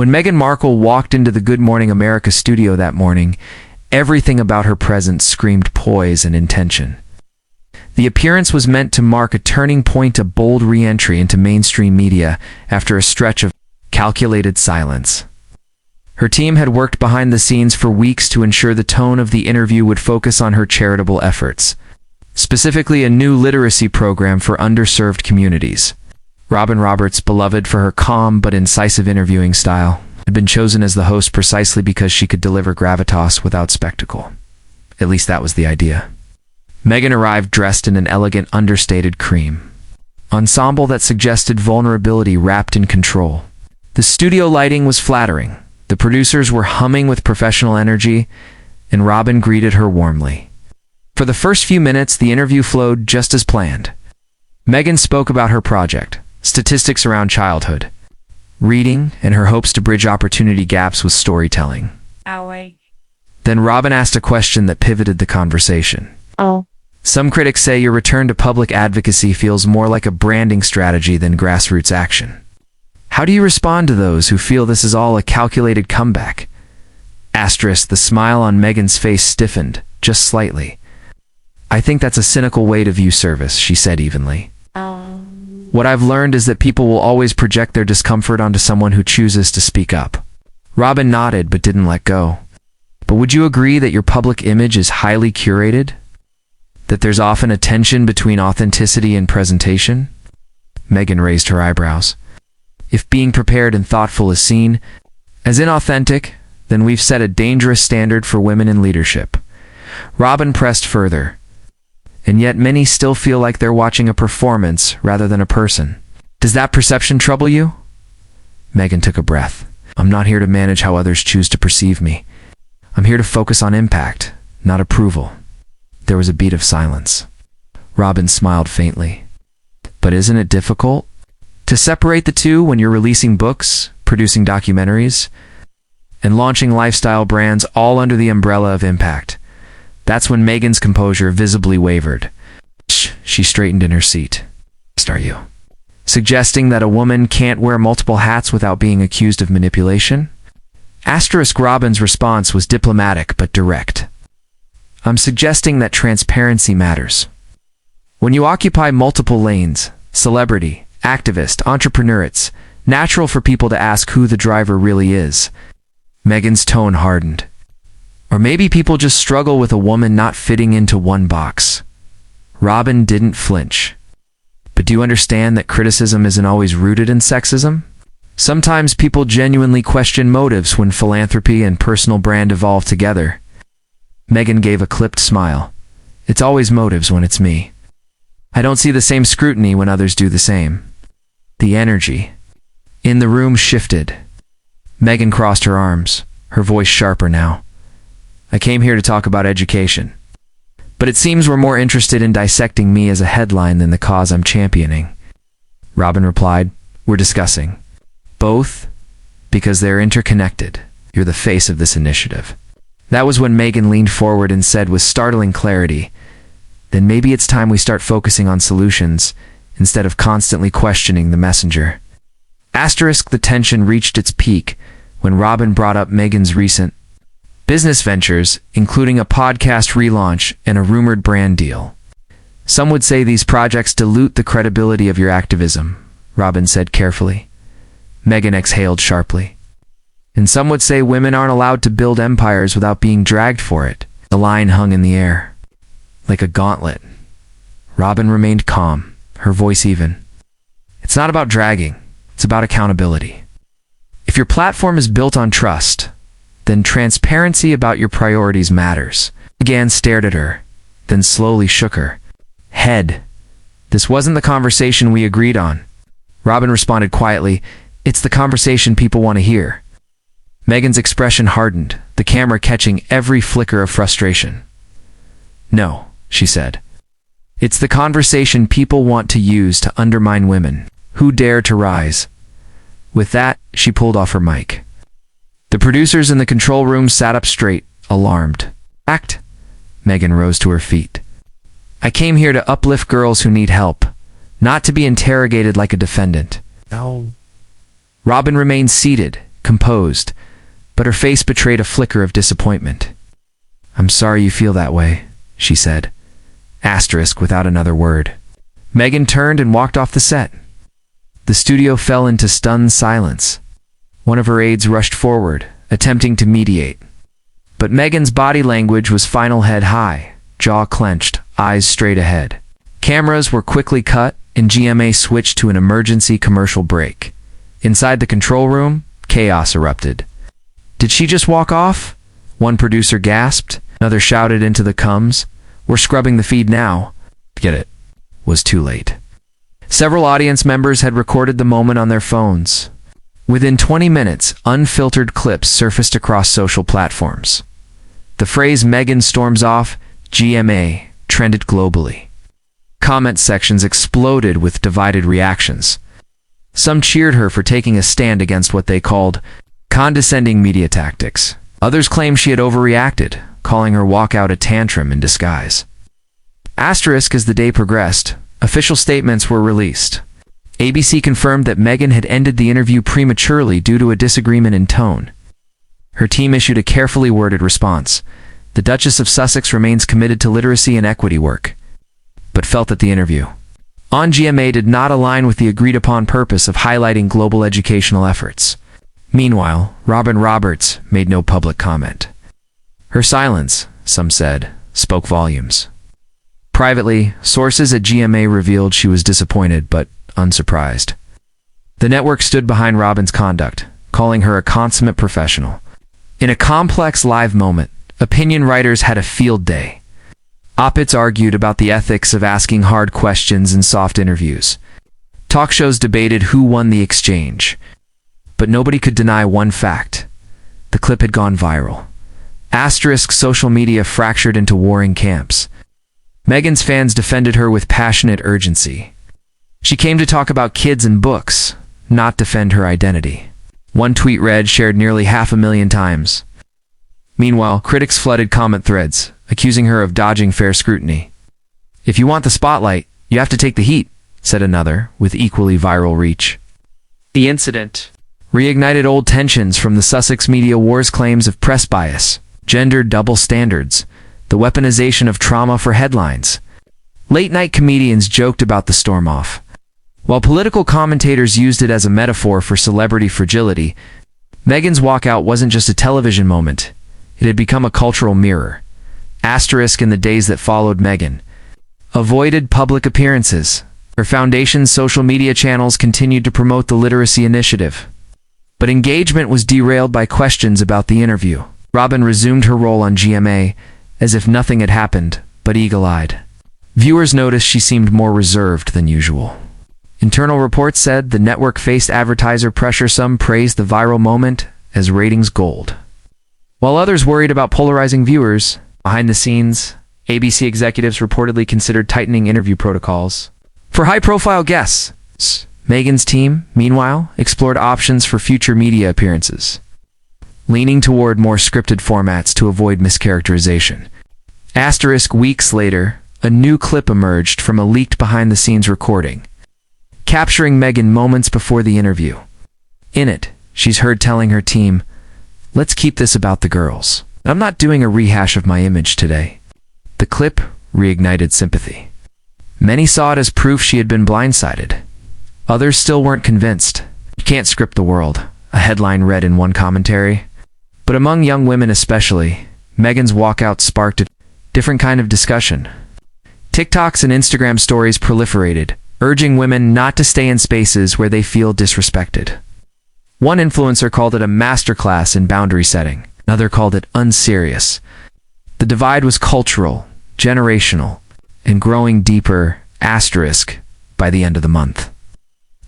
When Meghan Markle walked into the Good Morning America studio that morning, everything about her presence screamed poise and intention. The appearance was meant to mark a turning point, a bold re-entry into mainstream media after a stretch of calculated silence. Her team had worked behind the scenes for weeks to ensure the tone of the interview would focus on her charitable efforts, specifically a new literacy program for underserved communities. Robin Roberts, beloved for her calm but incisive interviewing style, had been chosen as the host precisely because she could deliver gravitas without spectacle. At least that was the idea. Meghan arrived dressed in an elegant, understated cream ensemble that suggested vulnerability wrapped in control. The studio lighting was flattering. The producers were humming with professional energy, and Robin greeted her warmly. For the first few minutes, the interview flowed just as planned. Meghan spoke about her project, statistics around childhood, reading, and her hopes to bridge opportunity gaps with storytelling. Then Robin asked a question that pivoted the conversation. Some critics say your return to public advocacy feels more like a branding strategy than grassroots action. How do you respond to those who feel this is all a calculated comeback? Asterisk, the smile on Meghan's face stiffened, just slightly. I think that's a cynical way to view service, she said evenly. What I've learned is that people will always project their discomfort onto someone who chooses to speak up. Robin nodded but didn't let go. But would you agree that your public image is highly curated? That there's often a tension between authenticity and presentation? Meghan raised her eyebrows. If being prepared and thoughtful is seen as inauthentic, then we've set a dangerous standard for women in leadership. Robin pressed further. And yet many still feel like they're watching a performance rather than a person. Does that perception trouble you? Meghan took a breath. I'm not here to manage how others choose to perceive me. I'm here to focus on impact, not approval. There was a beat of silence. Robin smiled faintly. But isn't it difficult to separate the two when you're releasing books, producing documentaries, and launching lifestyle brands all under the umbrella of impact? That's when Meghan's composure visibly wavered. She straightened in her seat. Are you suggesting that a woman can't wear multiple hats without being accused of manipulation? Robin's response was diplomatic but direct. I'm suggesting that transparency matters. When you occupy multiple lanes, celebrity, activist, entrepreneur, it's natural for people to ask who the driver really is. Meghan's tone hardened. Or maybe people just struggle with a woman not fitting into one box. Robin didn't flinch. But do you understand that criticism isn't always rooted in sexism? Sometimes people genuinely question motives when philanthropy and personal brand evolve together. Meghan gave a clipped smile. It's always motives when it's me. I don't see the same scrutiny when others do the same. The energy in the room shifted. Meghan crossed her arms, her voice sharper now. I came here to talk about education. But it seems we're more interested in dissecting me as a headline than the cause I'm championing. Robin replied, We're discussing both because they're interconnected. You're the face of this initiative. That was when Meghan leaned forward and said with startling clarity, Then maybe it's time we start focusing on solutions instead of constantly questioning the messenger. The tension reached its peak when Robin brought up Meghan's recent business ventures, including a podcast relaunch and a rumored brand deal. Some would say these projects dilute the credibility of your activism, Robin said carefully. Meghan exhaled sharply. And some would say women aren't allowed to build empires without being dragged for it. The line hung in the air, like a gauntlet. Robin remained calm, her voice even. It's not about dragging, it's about accountability. If your platform is built on trust, then transparency about your priorities matters. Meghan stared at her, then slowly shook her head. This wasn't the conversation we agreed on. Robin responded quietly, It's the conversation people want to hear. Meghan's expression hardened, the camera catching every flicker of frustration. No, she said. It's the conversation people want to use to undermine women who dare to rise. With that, she pulled off her mic. The producers in the control room sat up straight, alarmed. Meghan rose to her feet. I came here to uplift girls who need help, not to be interrogated like a defendant. Robin remained seated, composed, but her face betrayed a flicker of disappointment. "I'm sorry you feel that way," she said, asterisk without another word. Meghan turned and walked off the set. The studio fell into stunned silence. One of her aides rushed forward, attempting to mediate. But Meghan's body language was final, head high, jaw clenched, eyes straight ahead. Cameras were quickly cut, and GMA switched to an emergency commercial break. Inside the control room, chaos erupted. "Did she just walk off?" One producer gasped. Another shouted into the comms, "We're scrubbing the feed now." Get it. Was too late. Several audience members had recorded the moment on their phones. Within 20 minutes, unfiltered clips surfaced across social platforms. The phrase "Meghan storms off GMA" trended globally. Comment sections exploded with divided reactions. Some cheered her for taking a stand against what they called condescending media tactics. Others claimed she had overreacted, calling her walkout a tantrum in disguise. Asterisk, as the day progressed, official statements were released. ABC confirmed that Meghan had ended the interview prematurely due to a disagreement in tone. Her team issued a carefully worded response. The Duchess of Sussex remains committed to literacy and equity work, but felt that the interview on GMA did not align with the agreed-upon purpose of highlighting global educational efforts. Meanwhile, Robin Roberts made no public comment. Her silence, some said, spoke volumes. Privately, sources at GMA revealed she was disappointed but unsurprised. The network stood behind Robin's conduct, calling her a consummate professional. In a complex live moment, opinion writers had a field day. Op-eds argued about the ethics of asking hard questions in soft interviews. Talk shows debated who won the exchange. But nobody could deny one fact. The clip had gone viral. Asterisk, social media fractured into warring camps. Meghan's fans defended her with passionate urgency. She came to talk about kids and books, not defend her identity. One tweet read, shared nearly 500,000 times. Meanwhile, critics flooded comment threads, accusing her of dodging fair scrutiny. "If you want the spotlight, you have to take the heat," said another, with equally viral reach. The incident reignited old tensions from the Sussex media war's claims of press bias, gender double standards, the weaponization of trauma for headlines. Late-night comedians joked about the storm-off, while political commentators used it as a metaphor for celebrity fragility. Meghan's walkout wasn't just a television moment. It had become a cultural mirror. Asterisk, in the days that followed, Meghan avoided public appearances. Her foundation's social media channels continued to promote the literacy initiative. But engagement was derailed by questions about the interview. Robin resumed her role on GMA as if nothing had happened, but eagle-eyed. Viewers noticed she seemed more reserved than usual. Internal reports said the network faced advertiser pressure. Some praised the viral moment as ratings gold, while others worried about polarizing viewers. Behind the scenes, ABC executives reportedly considered tightening interview protocols for high-profile guests. Meghan's team, meanwhile, explored options for future media appearances, leaning toward more scripted formats to avoid mischaracterization. Asterisk, weeks later, a new clip emerged from a leaked behind-the-scenes recording, capturing Meghan moments before the interview. In it, she's heard telling her team, "Let's keep this about the girls. I'm not doing a rehash of my image today." The clip reignited sympathy. Many saw it as proof she had been blindsided. Others still weren't convinced. "You can't script the world," a headline read in one commentary. But among young women especially, Meghan's walkout sparked a different kind of discussion. TikToks and Instagram stories proliferated, urging women not to stay in spaces where they feel disrespected. One influencer called it a masterclass in boundary setting. Another called it unserious. The divide was cultural, generational, and growing deeper, asterisk, by the end of the month.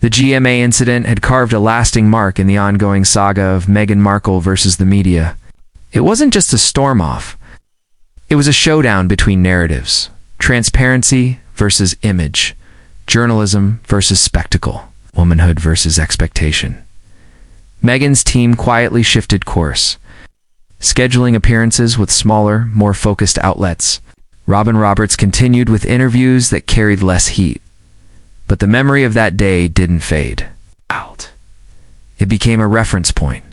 The GMA incident had carved a lasting mark in the ongoing saga of Meghan Markle versus the media. It wasn't just a storm-off. It was a showdown between narratives. Transparency versus image. Journalism versus spectacle. Womanhood versus expectation. Meghan's team quietly shifted course, scheduling appearances with smaller, more focused outlets. Robin Roberts continued with interviews that carried less heat. But the memory of that day didn't fade out. It became a reference point,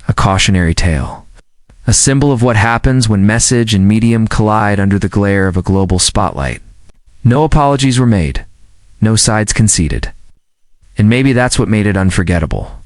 a cautionary tale. A symbol of what happens when message and medium collide under the glare of a global spotlight. No apologies were made, no sides conceded. And maybe that's what made it unforgettable.